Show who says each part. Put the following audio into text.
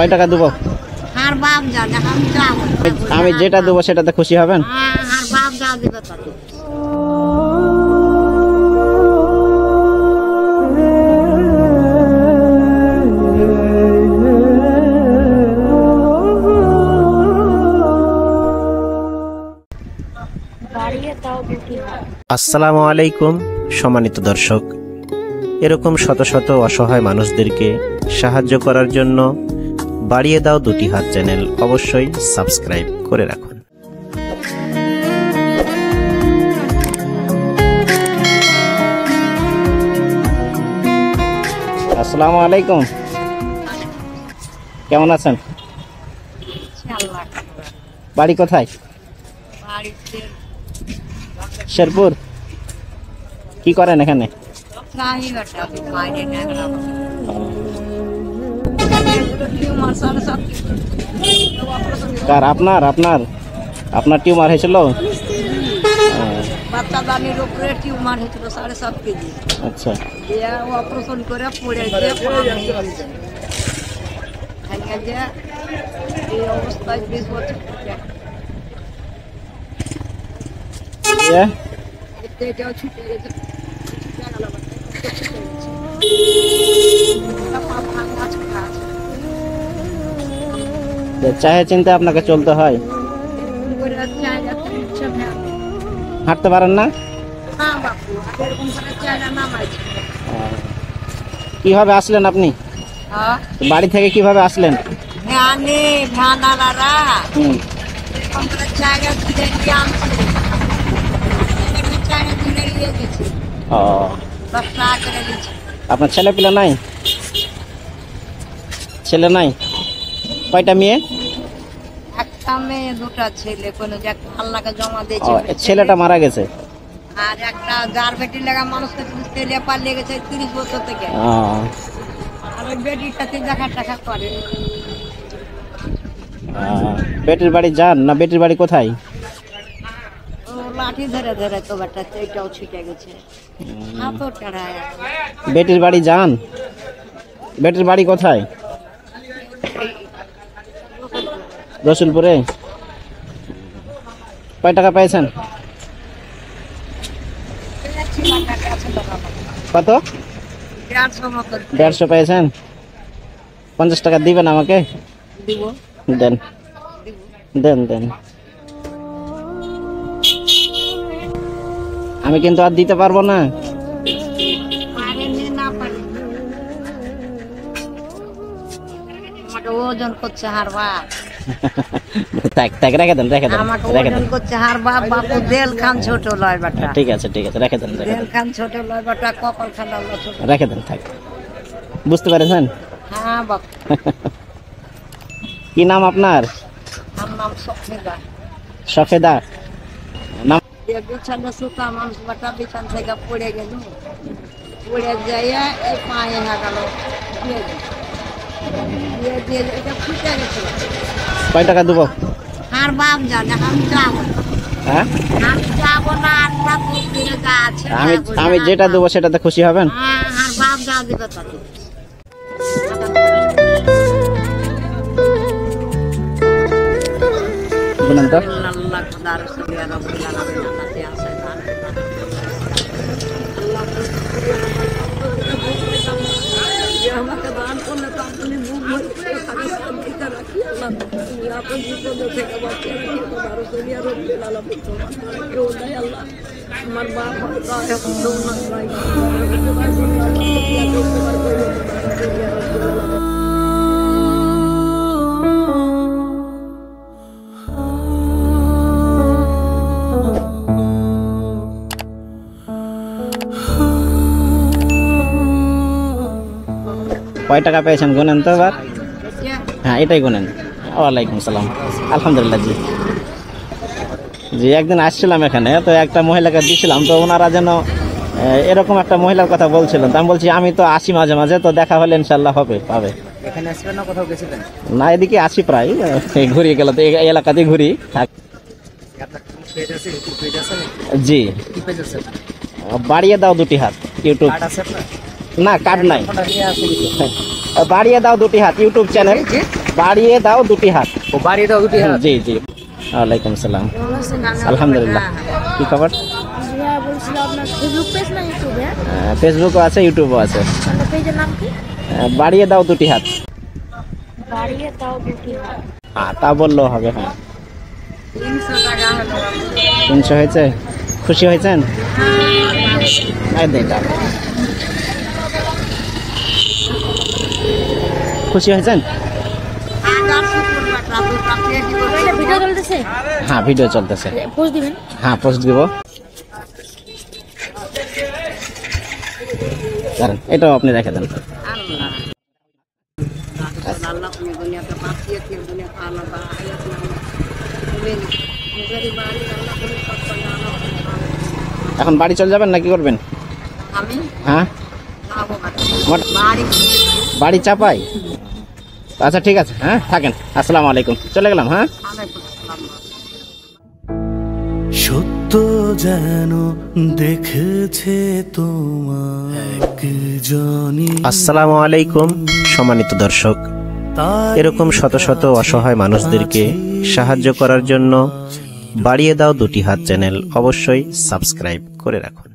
Speaker 1: কয় টাকা দেবো?
Speaker 2: আর বাপ জানে, আমি যাবো।
Speaker 1: আমি যেটা দেবো সেটাতে খুশি হবেন?
Speaker 2: আর বাপ যা দেবে তাকে।
Speaker 1: আসসালামু আলাইকুম সম্মানিত দর্শক, এরকম শত শত অসহায় মানুষদেরকে সাহায্য করার জন্য বাড়িয়ে দাও দুটি হাত চ্যানেল অবশ্যই সাবস্ক্রাইব করে রাখুন। আসসালামু আলাইকুম, কেমন আছেন? বাড়ি কোথায়? শেরপুর। কি করেন এখানে? কার? আপনার আপনার আপনার টিউমার হয়েছিল?
Speaker 2: বাচ্চাদানির উপরে টিউমার হয়েছিল 7.5 কেজি।
Speaker 1: আচ্ছা,
Speaker 2: অপারেশন করে পড়ে গিয়ে এই অবস্থায় 20 বছর এটাও ছুটে গেছে।
Speaker 1: চাহে চিন্তা আপনাকে চলতে হয়। হাঁটতে পারেন না? কিভাবে আসলেন আপনি? বাড়ি থেকে কিভাবে আসলেন? আপনার ছেলে পিলা নাই? ছেলে নাই? কয়টা মেয়ে?
Speaker 2: একটা মেয়ে, দুটা ছেলে। কোনো আল্লাহকে জমা দিয়েছে।
Speaker 1: ছেলেটা মারা গেছে।
Speaker 2: আর একটা যার বেটির লাগা মানুষকে তেলে পালিয়ে গেছে 30 বছর থেকে। আর ওই বেটির সাথে দেখা টাকা করে।
Speaker 1: বেটির বাড়ি যান না? বেটির বাড়ি কোথায়?
Speaker 2: ও লাঠি ধরে ধরে তো বেটা এটাও ছুটে গেছে। হাতও চড়ায়।
Speaker 1: বেটির বাড়ি যান? বেটির বাড়ি কোথায়? রসুলপুরে। কয় টাকা পেয়েছেন? কত? 150 পেয়েছেন? 50 টাকা দিবেন আমাকে? দেন দেন দেন। আমি কিন্তু আর দিতে পারবো না।
Speaker 2: ওজন করছে হারবা।
Speaker 1: রেখে দেন রেখে দেন রেখে দেন।
Speaker 2: করছে হারবা। বাপু দেল খান ছোট লয় বাটা।
Speaker 1: ঠিক আছে ঠিক আছে, রেখে দেন রেখে
Speaker 2: দেল খান ছোট লয় বাটা, কপাল খান আল্লাহ ছোট।
Speaker 1: রেখে দেন, থাক। বুঝতে পেরেছেন?
Speaker 2: হ্যাঁ বাপ।
Speaker 1: কি নাম আপনার?
Speaker 2: আমার নাম সফেদা।
Speaker 1: সফেদা নাম?
Speaker 2: বিছানা সুতা মানুষ বাটা বিছান থেকে পড়ে গেল। পড়ে যাইয়া এই পায়ে গেল।
Speaker 1: কয় টাকা দেবো?
Speaker 2: আর বাপ জানে, আমি যাবো।
Speaker 1: হ্যাঁ,
Speaker 2: আমি যাবো না। আল্লাহ তকদিরে যা আছে।
Speaker 1: আমি যেটা দেবো সেটাতে খুশি হবেন?
Speaker 2: আর বাপ যা দেবে তাকে।
Speaker 1: বলেন তো।
Speaker 2: আল্লাহ খোদা রাসূলিয়া রাব্বুল আলামিন আল্লাহ আছে। আমাকে দান করলে তো আপনি মুখ ভরে তাকে শান্তিতে রাখি। আল্লাহ আপনি বিপদ থেকে বাঁচিয়ে রাখি। রাসূলিয়া রাব্বুল আলামিন কেউ নাই আল্লাহ। আমার বাপ গায়ে কেউ নাই।
Speaker 1: কয় টাকা পেয়েছেন গুনেন তো এবার? হ্যাঁ, এটাই গুনেন। ওয়ালাইকুম সালাম। আলহামদুলিল্লাহ। জি জি, একদিন আসছিলাম এখানে, তো একটা মহিলাকে দিয়েছিলাম, তো ওনারা যেন এরকম একটা মহিলার কথা বলছিলেন। তো আমি বলছি আমি তো আসি মাঝে মাঝে, তো দেখা হলে ইনশাল্লাহ হবে, পাবে।
Speaker 3: এখানে আসবেন না? কোথাও গেছিলেন?
Speaker 1: না, এদিকে আসি প্রায়, ঘুরিয়ে গেল তো এই এলাকাতেই ঘুরি থাক। জি, বাড়িয়ে দাও দুটি হাত ইউটিউব। না, কার্ড নাই। বাড়িয়ে দাও দুটি হাত ইউটিউব চ্যানেল। বাড়িয়ে দাও দুটি হাত।
Speaker 3: ও বাড়িয়ে দাও দুটি হাত।
Speaker 1: জি জি, ওয়ালাইকুম সালাম। আলহামদুলিল্লাহ। কি খবর? ফেসবুকও আছে, ইউটিউবও আছে। বাড়িয়ে দাও দুটি হাত। হ্যাঁ, তা বললেও হবে। হ্যাঁ, 300 হয়েছে। খুশি হয়েছেন? খুশি হয়েছেন? হ্যাঁ, ভিডিও চলতেছে। হ্যাঁ, পোস্ট দিব। এটাও আপনি রেখে দেন। এখন বাড়ি চলে যাবেন না কি করবেন? হ্যাঁ, বাড়ি চাপাই। আচ্ছা ঠিক আছে, হ্যাঁ থাকেন। আসসালামু আলাইকুম, চলে গেলাম। হ্যাঁ,
Speaker 4: সত্য যেন দেখেছে তোমার একজনই।
Speaker 5: আসসালামু আলাইকুম সম্মানিত দর্শক, এরকম শত শত অসহায় মানুষদেরকে সাহায্য করার জন্য বাড়িয়ে দাও দুটি হাত চ্যানেল অবশ্যই সাবস্ক্রাইব করে রাখুন।